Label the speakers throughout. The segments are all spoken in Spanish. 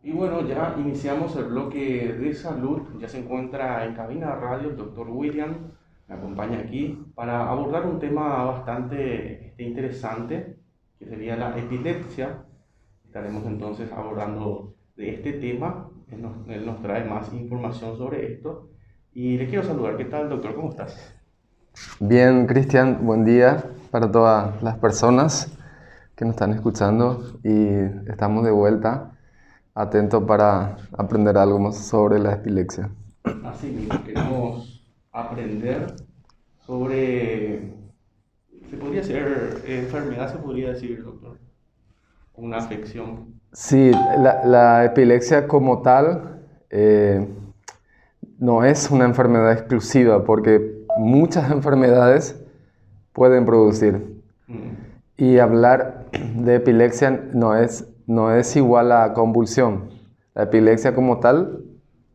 Speaker 1: Y bueno, ya iniciamos el bloque de salud. Ya se encuentra en cabina de radio el doctor William, me acompaña aquí para abordar un tema bastante interesante, que sería la epilepsia. Estaremos entonces abordando de este tema. Él nos trae más información sobre esto. Y le quiero saludar. ¿Qué tal, doctor? ¿Cómo estás?
Speaker 2: Bien, Cristian, buen día para todas las personas que nos están escuchando y estamos de vuelta, atentos para aprender algo más sobre la epilepsia.
Speaker 1: Así mismo, queremos aprender sobre, se podría ser enfermedad, se podría decir, doctor, una afección.
Speaker 2: Sí, la epilepsia como tal no es una enfermedad exclusiva porque muchas enfermedades pueden producir.
Speaker 1: Mm,
Speaker 2: Y hablar de epilepsia no es igual a convulsión. La epilepsia como tal,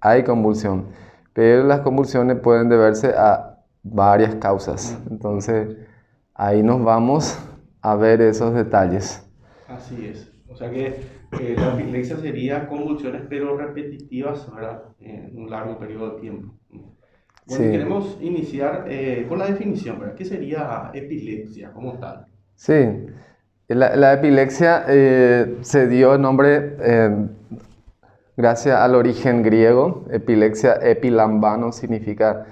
Speaker 2: hay convulsión, pero las convulsiones pueden deberse a varias causas. Entonces, ahí nos vamos a ver esos detalles.
Speaker 1: así es. O sea que la epilepsia sería convulsiones, pero repetitivas, ¿verdad? En un largo periodo de tiempo. Bueno, y
Speaker 2: Sí,
Speaker 1: queremos iniciar con la definición, ¿verdad? ¿Qué sería epilepsia como tal?
Speaker 2: sí. La epilepsia se dio nombre gracias al origen griego. Epilepsia, epilambano, significa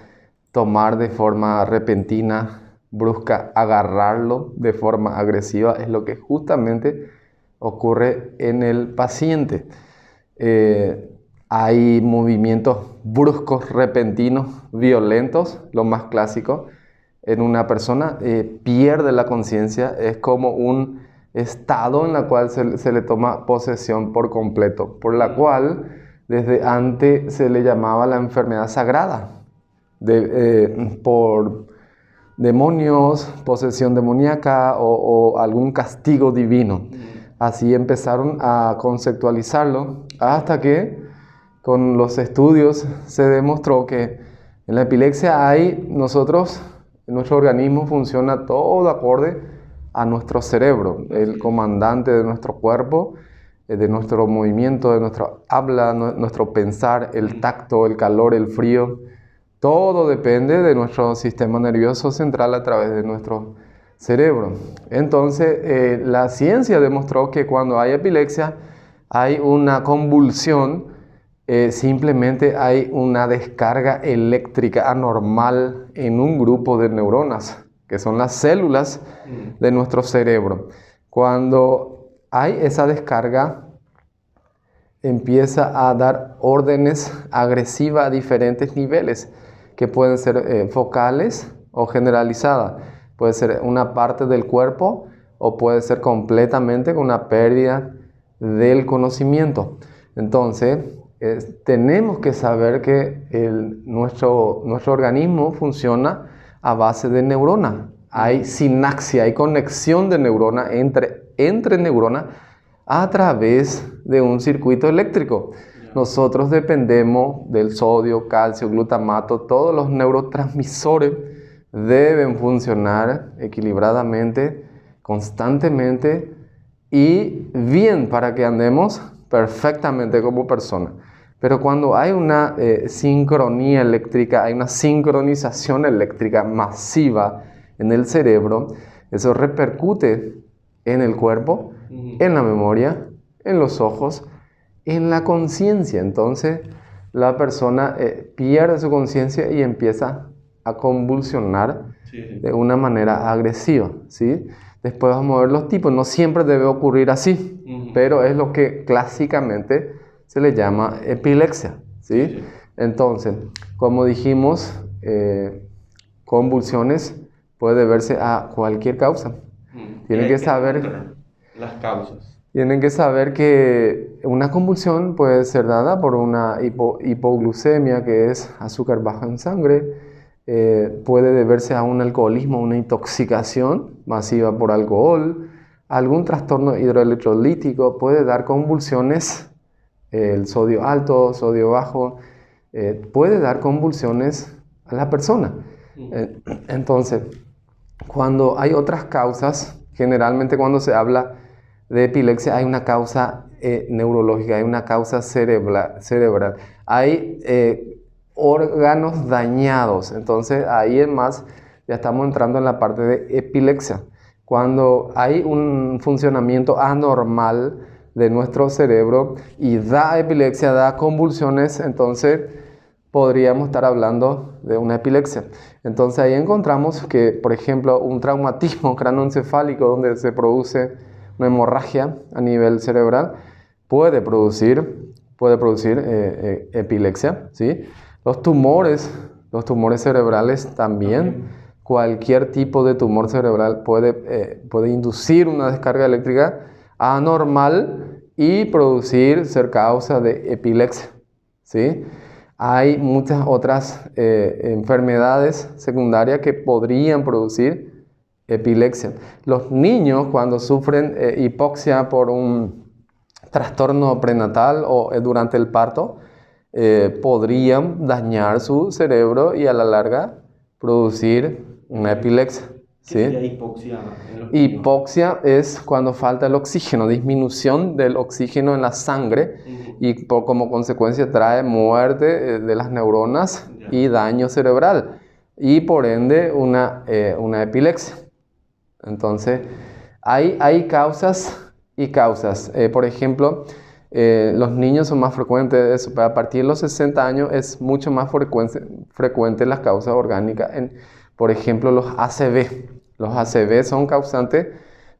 Speaker 2: tomar de forma repentina, brusca, agarrarlo de forma agresiva. Es lo que justamente ocurre en el paciente. Eh, Hay movimientos bruscos, repentinos, violentos, lo más clásico. En una persona pierde la conciencia, es como un estado en el cual se le toma posesión por completo, por la
Speaker 1: Mm,
Speaker 2: cual desde antes se le llamaba la enfermedad sagrada, por demonios, posesión demoníaca o algún castigo divino.
Speaker 1: mm,
Speaker 2: Así empezaron a conceptualizarlo hasta que con los estudios se demostró que en la epilepsia nuestro organismo funciona todo acorde a nuestro cerebro, el
Speaker 1: así es.
Speaker 2: comandante de nuestro cuerpo, de nuestro movimiento, de nuestra habla, nuestro pensar, el
Speaker 1: Mm,
Speaker 2: tacto, el calor, el frío. Todo depende de nuestro sistema nervioso central a través de nuestro cerebro. Entonces, la ciencia demostró que cuando hay epilepsia hay una convulsión, simplemente hay una descarga eléctrica anormal en un grupo de neuronas, que son las células
Speaker 1: mm,
Speaker 2: de nuestro cerebro. Cuando hay esa descarga, empieza a dar órdenes agresivas a diferentes niveles, que pueden ser focales o generalizadas. Puede ser una parte del cuerpo o puede ser completamente con una pérdida del conocimiento. Entonces, tenemos que saber que nuestro organismo funciona a base de neuronas. Hay
Speaker 1: mm,
Speaker 2: sinapsia, hay conexión de neuronas entre neuronas a través de un circuito eléctrico.
Speaker 1: ya.
Speaker 2: Nosotros dependemos del sodio, calcio, glutamato, todos los neurotransmisores deben funcionar equilibradamente, constantemente y bien para que andemos perfectamente como personas. Pero cuando hay una sincronía eléctrica, hay una sincronización eléctrica masiva en el cerebro, eso repercute en el cuerpo,
Speaker 1: Mm,
Speaker 2: en la memoria, en los ojos, en la conciencia. Entonces la persona pierde su conciencia y empieza a convulsionar
Speaker 1: sí,
Speaker 2: de
Speaker 1: sí.
Speaker 2: una manera agresiva, ¿sí? Después vamos a ver los tipos. No siempre debe ocurrir así,
Speaker 1: Mm,
Speaker 2: pero es lo que clásicamente se le llama epilepsia,
Speaker 1: sí,
Speaker 2: ¿sí?
Speaker 1: sí.
Speaker 2: Entonces, como dijimos, convulsiones puede deberse a cualquier causa.
Speaker 1: Mm, y
Speaker 2: Tienen
Speaker 1: hay
Speaker 2: que
Speaker 1: que
Speaker 2: saber
Speaker 1: entender las causas.
Speaker 2: tienen que saber que una convulsión puede ser dada por una hipoglucemia, que es azúcar bajo en sangre. Puede deberse a un alcoholismo, una intoxicación masiva por alcohol, algún trastorno hidroelectrolítico, puede dar convulsiones, el sodio alto, sodio bajo, puede dar convulsiones a la persona.
Speaker 1: Mm,
Speaker 2: Eh, entonces, cuando hay otras causas, generalmente cuando se habla de epilepsia hay una causa neurológica, hay una causa cerebral. Hay órganos dañados. Entonces ahí es más, ya estamos entrando en la parte de epilepsia. Cuando hay un funcionamiento anormal de nuestro cerebro y da epilepsia, da convulsiones, entonces podríamos estar hablando de una epilepsia. Entonces ahí encontramos que, por ejemplo, un traumatismo craneoencefálico donde se produce una hemorragia a nivel cerebral puede producir epilepsia, ¿sí? Los tumores cerebrales también. Cualquier tipo de tumor cerebral puede inducir una descarga eléctrica anormal y ser causa de epilepsia, ¿sí? Hay muchas otras enfermedades secundarias que podrían producir epilepsia. Los niños, cuando sufren hipoxia por un trastorno prenatal o durante el parto, podrían dañar su cerebro y a la larga producir una epilepsia.
Speaker 1: ¿Qué
Speaker 2: ¿Sí?
Speaker 1: sería hipoxia en los niños?
Speaker 2: Hipoxia es cuando falta el oxígeno, disminución del oxígeno en la sangre y como consecuencia trae muerte de las neuronas y daño cerebral y por ende una epilepsia. Entonces hay causas y causas. Por ejemplo, los niños son más frecuentes de eso, pero a partir de los 60 años es mucho más frecuente las causas orgánicas. Por ejemplo, los ACV. Los ACV son causantes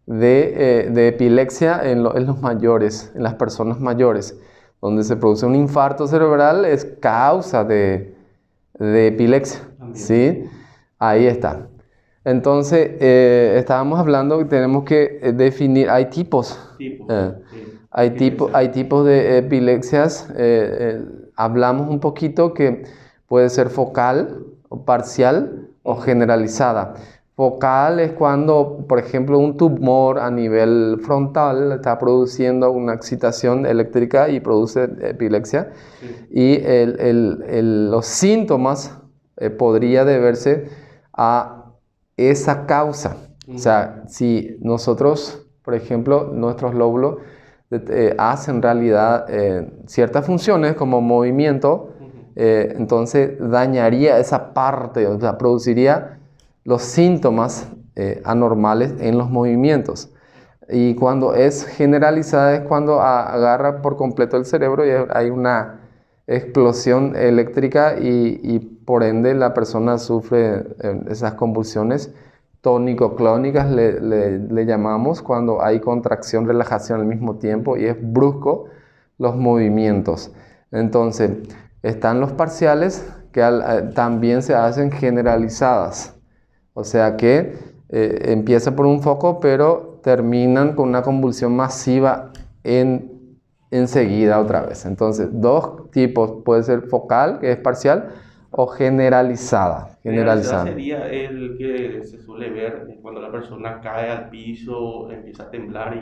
Speaker 2: de epilepsia en los mayores, en las personas mayores. Donde se produce un infarto cerebral es causa de epilepsia. ¿Sí? Ahí está. Entonces, estábamos hablando que tenemos que definir, hay tipos. Hay tipos de epilepsias. Hablamos un poquito que puede ser focal, o parcial o generalizada. Focal es cuando, por ejemplo, un tumor a nivel frontal está produciendo una excitación eléctrica y produce epilepsia. Y los síntomas podría deberse a esa causa. O sea, si nosotros, por ejemplo, nuestros lóbulos hacen en realidad ciertas funciones como movimiento, entonces dañaría esa parte, o sea, produciría los síntomas anormales en los movimientos. Y cuando es generalizada es cuando agarra por completo el cerebro y hay una explosión eléctrica y por ende la persona sufre esas convulsiones tónico-clónicas, le llamamos, cuando hay contracción, relajación al mismo tiempo y es brusco los movimientos. Entonces, están los parciales que también se hacen generalizadas. O sea que empieza por un foco, pero terminan con una convulsión masiva enseguida otra vez. Entonces, dos tipos, puede ser focal, que es parcial, o generalizada.
Speaker 1: Generalizada sería el que se suele ver cuando la persona cae al piso, empieza a temblar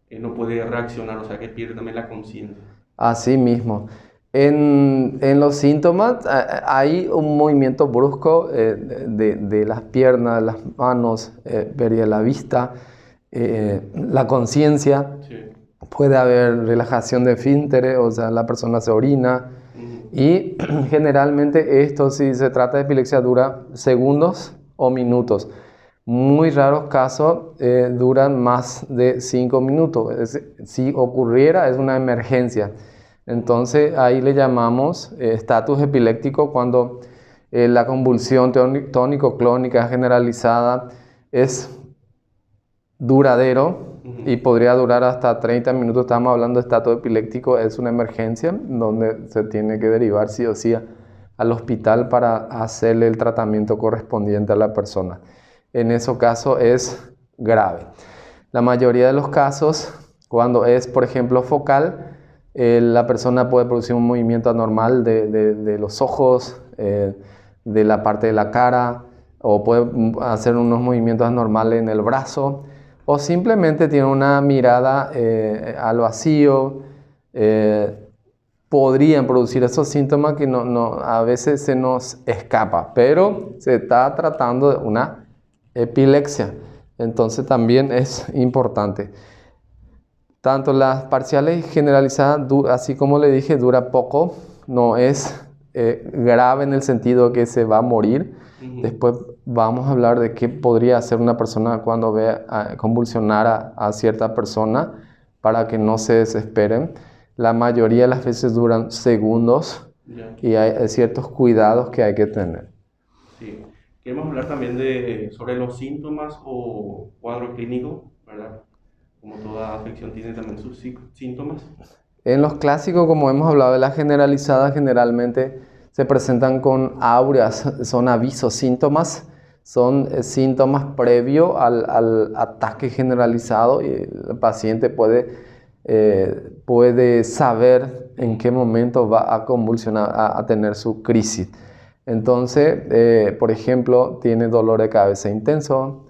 Speaker 1: y no puede reaccionar, o sea que pierde también la conciencia.
Speaker 2: Así mismo. En los síntomas hay un movimiento brusco de las piernas, las manos, la vista, la conciencia. Sí. Puede haber relajación de esfínteres, o sea, la persona se orina. Y generalmente esto, si se trata de epilepsia, dura segundos o minutos. Muy raros casos duran más de 5 minutos. Si ocurriera, es una emergencia. Entonces ahí le llamamos estatus epiléptico cuando la convulsión tónico-clónica generalizada es duradero y podría durar hasta 30 minutos. Estamos hablando de estatus epiléptico, es una emergencia donde se tiene que derivar sí o sí al hospital para hacerle el tratamiento correspondiente a la persona. En ese caso es grave. La mayoría de los casos, cuando es por ejemplo focal, la persona puede producir un movimiento anormal de los ojos, de la parte de la cara, o puede hacer unos movimientos anormales en el brazo, o simplemente tiene una mirada al vacío. Podrían producir esos síntomas que a veces se nos escapa, pero se está tratando de una epilepsia. Entonces también es importante. Tanto las parciales generalizadas, así como le dije, dura poco, no es grave en el sentido que se va a morir. Después vamos a hablar de qué podría hacer una persona cuando ve convulsionar a cierta persona para que no se desesperen. La mayoría de las veces duran segundos y hay ciertos cuidados que hay que tener.
Speaker 1: Sí. Queremos hablar también sobre los síntomas o cuadro clínico, ¿verdad? Como toda afección tiene también sus síntomas.
Speaker 2: En los clásicos, como hemos hablado de la generalizada, generalmente se presentan con áureas, son avisos, síntomas, son síntomas previos al ataque generalizado y el paciente puede saber en qué momento va a convulsionar, a tener su crisis. Entonces, por ejemplo, tiene dolor de cabeza intenso,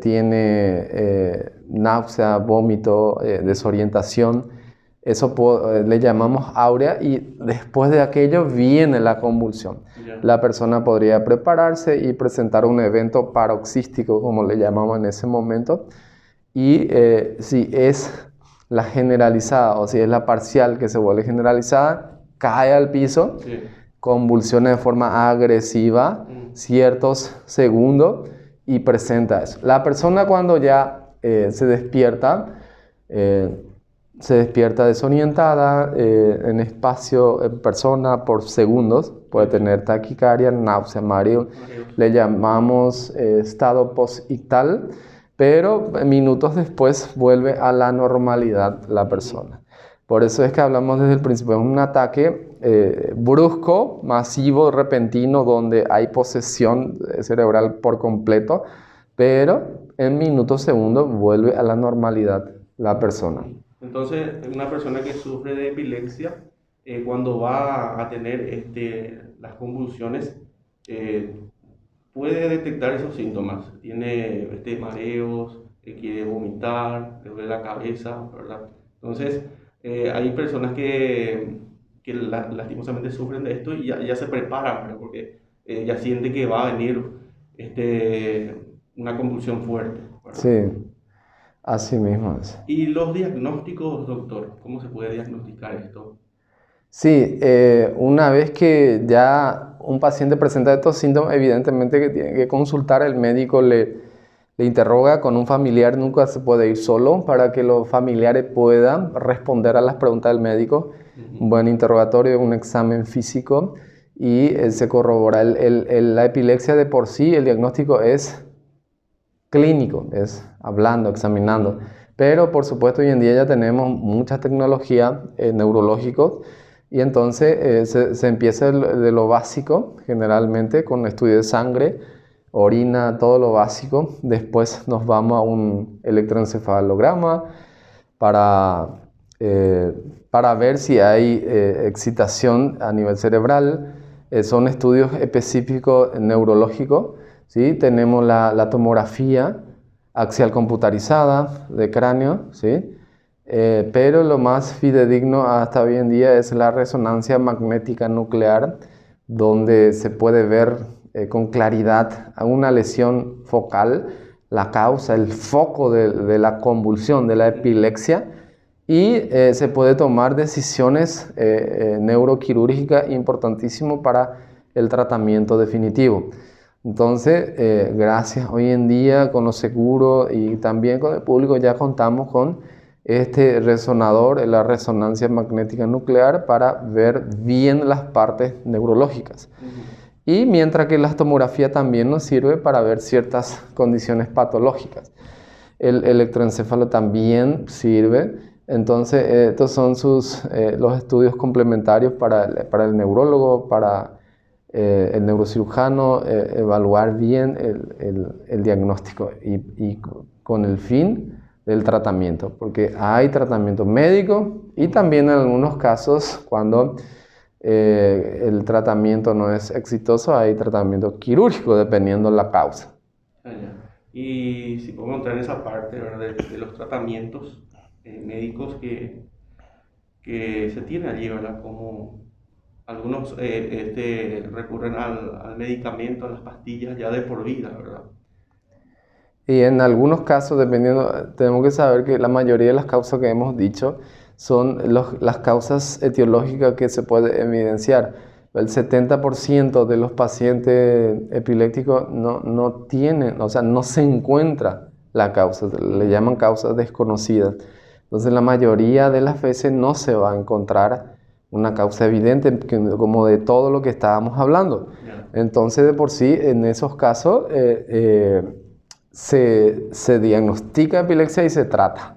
Speaker 2: tiene náusea, vómito, desorientación. Eso le llamamos áurea y después de aquello viene la convulsión. La persona podría prepararse y presentar un evento paroxístico, como le llamamos en ese momento. Y si es la generalizada o si es la parcial que se vuelve generalizada, cae al piso, convulsiona de forma agresiva ciertos segundos y presenta eso. La persona cuando ya se despierta desorientada en espacio, en persona, por segundos. Puede tener taquicardia, náusea, mareo. Le llamamos estado posictal, pero minutos después vuelve a la normalidad la persona. Por eso es que hablamos desde el principio de un ataque brusco, masivo, repentino, donde hay posesión cerebral por completo, pero en minutos, segundos vuelve a la normalidad la persona.
Speaker 1: Entonces, una persona que sufre de epilepsia, cuando va a tener las convulsiones, puede detectar esos síntomas. Tiene mareos, quiere vomitar, le duele la cabeza, ¿verdad? Entonces, hay personas que lastimosamente sufren de esto y ya se preparan, ¿verdad? Porque ya siente que va a venir una convulsión fuerte, ¿verdad?
Speaker 2: Sí, así mismo es.
Speaker 1: ¿Y los diagnósticos, doctor? ¿Cómo se puede diagnosticar esto?
Speaker 2: Sí, una vez que ya un paciente presenta estos síntomas, evidentemente que tiene que consultar, el médico le interroga con un familiar, nunca se puede ir solo para que los familiares puedan responder a las preguntas del médico. Un buen interrogatorio, un examen físico y se corrobora. La epilepsia de por sí, el diagnóstico es clínico, es hablando, examinando. Pero por supuesto hoy en día ya tenemos mucha tecnología neurológicos y entonces se empieza de lo básico, generalmente con estudio de sangre, orina, todo lo básico. Después nos vamos a un electroencefalograma para ver si hay excitación a nivel cerebral. Son estudios específicos neurológicos, ¿sí? Tenemos la tomografía axial computarizada de cráneo, ¿sí? Pero lo más fidedigno hasta hoy en día es la resonancia magnética nuclear, donde se puede ver con claridad una lesión focal, la causa, el foco de la convulsión, de la epilepsia, y se puede tomar decisiones neuroquirúrgicas importantísimas para el tratamiento definitivo. Entonces, gracias hoy en día con los seguros y también con el público ya contamos con este resonador, la resonancia magnética nuclear, para ver bien las partes neurológicas. Y mientras que la tomografía también nos sirve para ver ciertas condiciones patológicas. El electroencéfalo también sirve. Entonces, estos son los estudios complementarios para el neurólogo, para el neurocirujano, evaluar bien el diagnóstico y con el fin del tratamiento, porque hay tratamiento médico y también en algunos casos cuando el tratamiento no es exitoso, hay tratamiento quirúrgico dependiendo de la causa.
Speaker 1: Y si podemos entrar en esa parte, ¿verdad? de los tratamientos médicos que se tienen allí, ¿verdad? Como algunos recurren al medicamento, a las pastillas ya de por vida, ¿verdad?
Speaker 2: Y en algunos casos, dependiendo, tenemos que saber que la mayoría de las causas que hemos dicho son las causas etiológicas que se puede evidenciar. El 70% de los pacientes epilépticos no tienen, o sea, no se encuentra la causa, le llaman causas desconocidas. Entonces, la mayoría de las veces no se va a encontrar una causa evidente, como de todo lo que estábamos hablando. Entonces, de por sí, en esos casos, se diagnostica epilepsia y se trata.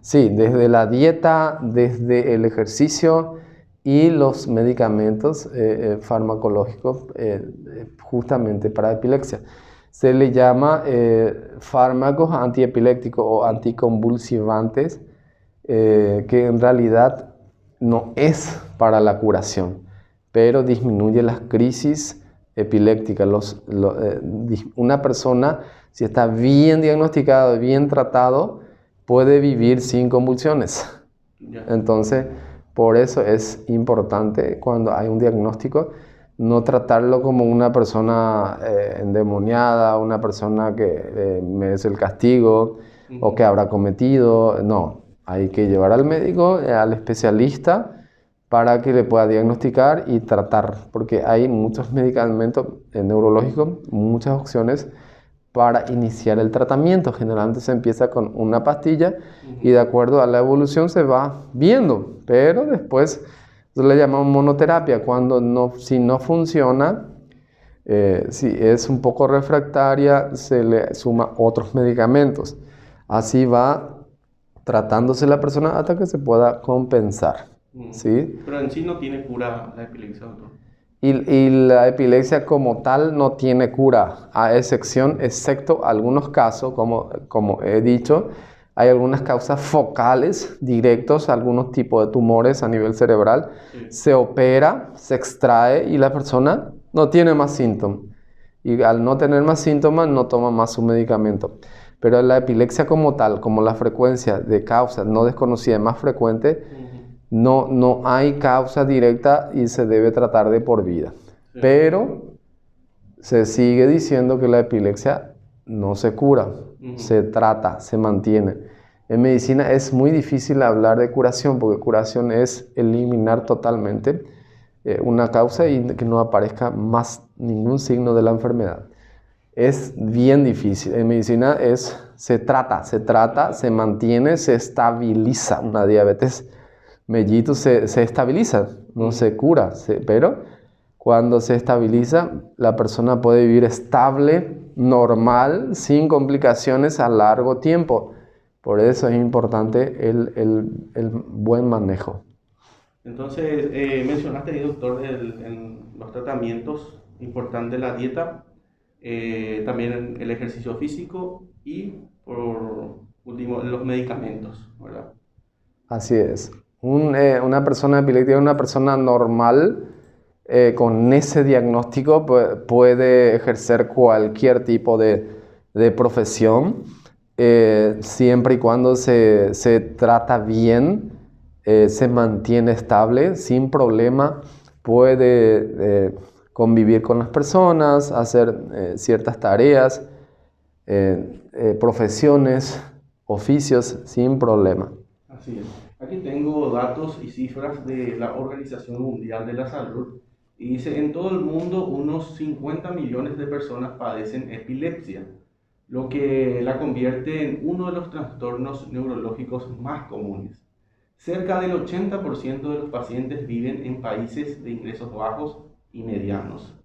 Speaker 2: Sí, desde la dieta, desde el ejercicio y los medicamentos farmacológicos justamente para epilepsia. Se le llama fármacos antiepilépticos o anticonvulsivantes, que en realidad no es para la curación, pero disminuye las crisis epilépticas. Una persona, si está bien diagnosticado, bien tratado, puede vivir sin convulsiones. Entonces, por eso es importante cuando hay un diagnóstico no tratarlo como una persona endemoniada, una persona que merece el castigo o que habrá cometido. No, hay que llevar al médico, al especialista, para que le pueda diagnosticar y tratar, porque hay muchos medicamentos neurológicos, muchas opciones para iniciar el tratamiento. Generalmente se empieza con una pastilla y de acuerdo a la evolución se va viendo, pero después le llamamos monoterapia, cuando si no funciona, si es un poco refractaria, se le suma otros medicamentos. Así va tratándose la persona hasta que se pueda compensar. ¿Sí?
Speaker 1: Pero en sí no tiene cura la epilepsia, doctor.
Speaker 2: Y la epilepsia como tal no tiene cura, excepto algunos casos, como he dicho, hay algunas causas focales directos, algunos tipos de tumores a nivel cerebral. Sí. Se opera, se extrae y la persona no tiene más síntomas. Y al no tener más síntomas no toma más su medicamento. Pero la epilepsia como tal, como la frecuencia de causas no desconocidas es más frecuente, no hay causa directa y se debe tratar de por vida. Sí. Pero se sigue diciendo que la epilepsia no se cura, se trata, se mantiene. En medicina es muy difícil hablar de curación, porque curación es eliminar totalmente una causa y que no aparezca más ningún signo de la enfermedad. Es bien difícil. En medicina se trata, se mantiene, se estabiliza. Una diabetes mellitus se estabiliza, no se cura, pero cuando se estabiliza, la persona puede vivir estable, normal, sin complicaciones a largo tiempo. Por eso es importante el buen manejo.
Speaker 1: Entonces, mencionaste, doctor, en los tratamientos, importante la dieta, también el ejercicio físico y, por último, los medicamentos, ¿verdad?
Speaker 2: Así es. Una persona epiléptica es una persona normal. Con ese diagnóstico puede ejercer cualquier tipo de profesión, siempre y cuando se trata bien, se mantiene estable, sin problema, puede convivir con las personas, hacer ciertas tareas, profesiones, oficios, sin problema.
Speaker 1: Así es. Aquí tengo datos y cifras de la Organización Mundial de la Salud. Y dice, en todo el mundo unos 50 millones de personas padecen epilepsia, lo que la convierte en uno de los trastornos neurológicos más comunes. Cerca del 80% de los pacientes viven en países de ingresos bajos y medianos.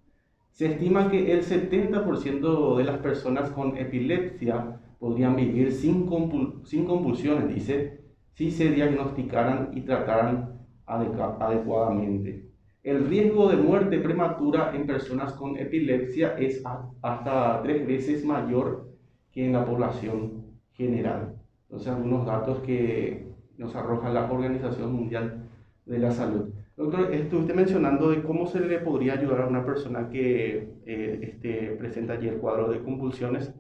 Speaker 1: Se estima que el 70% de las personas con epilepsia podrían vivir sin convulsiones, dice, si se diagnosticaran y trataran adecuadamente. El riesgo de muerte prematura en personas con epilepsia es hasta 3 veces mayor que en la población general. Entonces, algunos datos que nos arroja la Organización Mundial de la Salud. Doctor, estuviste mencionando de cómo se le podría ayudar a una persona que presenta allí el cuadro de convulsiones,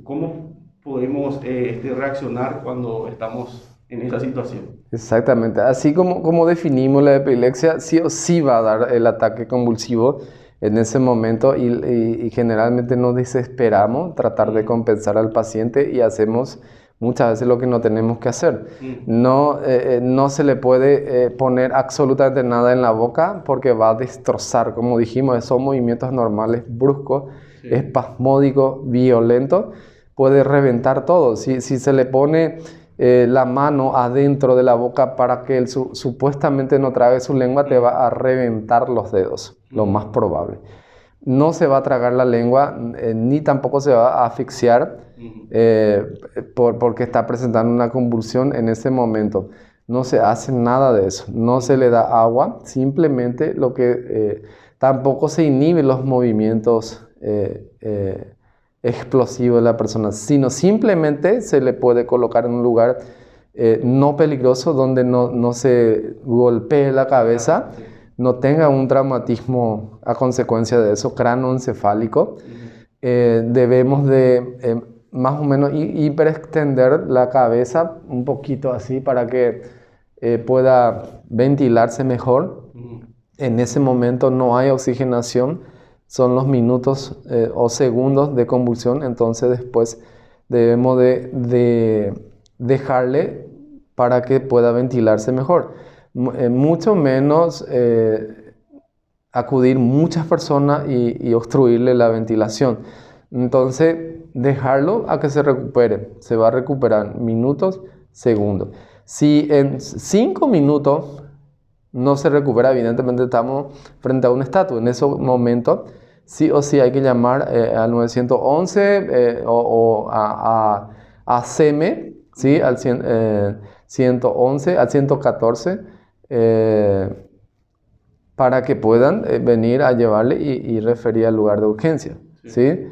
Speaker 1: cómo podemos reaccionar cuando estamos en esa situación.
Speaker 2: Exactamente. Así como definimos la epilepsia, sí o sí va a dar el ataque convulsivo. en ese momento y generalmente nos desesperamos tratar de compensar al paciente y hacemos muchas veces lo que no tenemos que hacer. No se le puede poner absolutamente nada en la boca porque va a destrozar, como dijimos, son movimientos normales, bruscos, espasmódicos, violentos, puede reventar todo. Si se le pone la mano adentro de la boca para que él supuestamente no trague su lengua, te va a reventar los dedos, lo más probable. No se va a tragar la lengua, ni tampoco se va a asfixiar porque está presentando una convulsión en ese momento. No se hace nada de eso, no se le da agua, simplemente lo que tampoco se inhiben los movimientos explosivos de la persona, sino simplemente se le puede colocar en un lugar no peligroso donde no se golpee la cabeza, no tenga un traumatismo a consecuencia de eso, cráneoencefálico. Debemos de más o menos hiperextender la cabeza un poquito así para que pueda ventilarse mejor. En ese momento no hay oxigenación, son los minutos o segundos de convulsión, entonces después debemos de dejarle para que pueda ventilarse mejor. Mucho menos acudir muchas personas y obstruirle la ventilación. Entonces, dejarlo a que se recupere. Se va a recuperar minutos, segundos. Si en 5 minutos no se recupera, evidentemente estamos frente a un estatus. En ese momento, sí o sí hay que llamar al 911 o a CEME, ¿sí? Al 111, al 114, para que puedan venir a llevarle y referir al lugar de urgencia, ¿sí?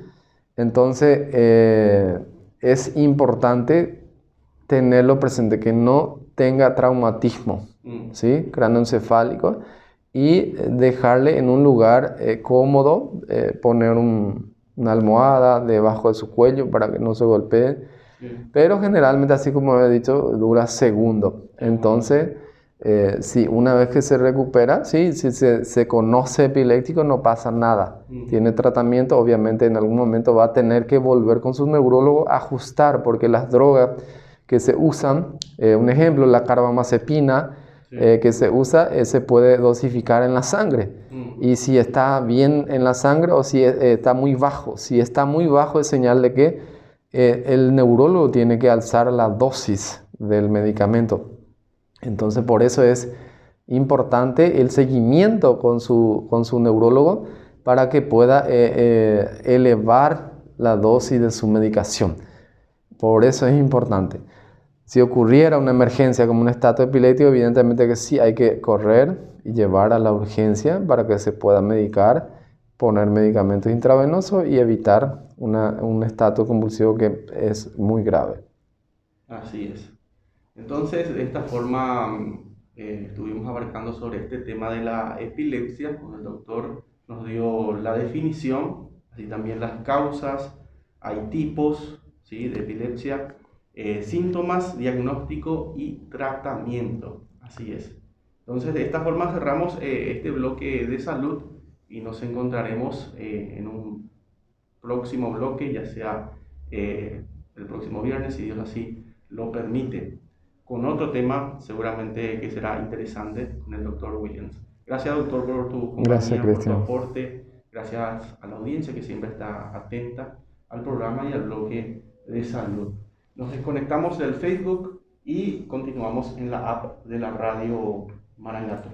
Speaker 2: Entonces, es importante tenerlo presente, que no tenga traumatismo, ¿sí? Cráneoencefálico, y dejarle en un lugar cómodo, poner una almohada debajo de su cuello para que no se golpee. Pero generalmente, así como he dicho, dura segundos. Entonces, si una vez que se recupera, si se conoce epiléptico, no pasa nada. Tiene tratamiento, obviamente en algún momento va a tener que volver con su neurólogo a ajustar, porque las drogas que se usan, un ejemplo, la carbamazepina, que se usa, se puede dosificar en la sangre. Y si está bien en la sangre o si está muy bajo. Si está muy bajo es señal de que el neurólogo tiene que alzar la dosis del medicamento. Entonces, por eso es importante el seguimiento con su neurólogo para que pueda elevar la dosis de su medicación. Por eso es importante. Si ocurriera una emergencia como un estatus epiléptico, evidentemente que sí hay que correr y llevar a la urgencia para que se pueda medicar, poner medicamentos intravenosos y evitar un estatus convulsivo que es muy grave.
Speaker 1: Así es. Entonces, de esta forma estuvimos abarcando sobre este tema de la epilepsia, donde el doctor nos dio la definición, así también las causas, hay tipos, ¿sí?, de epilepsia, síntomas, diagnóstico y tratamiento. Así es. Entonces, de esta forma cerramos este bloque de salud y nos encontraremos en un próximo bloque, ya sea el próximo viernes, si Dios así lo permite, con otro tema seguramente que será interesante con el Dr. Williams. Gracias, doctor, por tu compañía,
Speaker 2: Gracias,
Speaker 1: por tu aporte. Gracias a la audiencia que siempre está atenta al programa y al bloque de salud. Nos desconectamos del Facebook y continuamos en la app de la radio Marangato.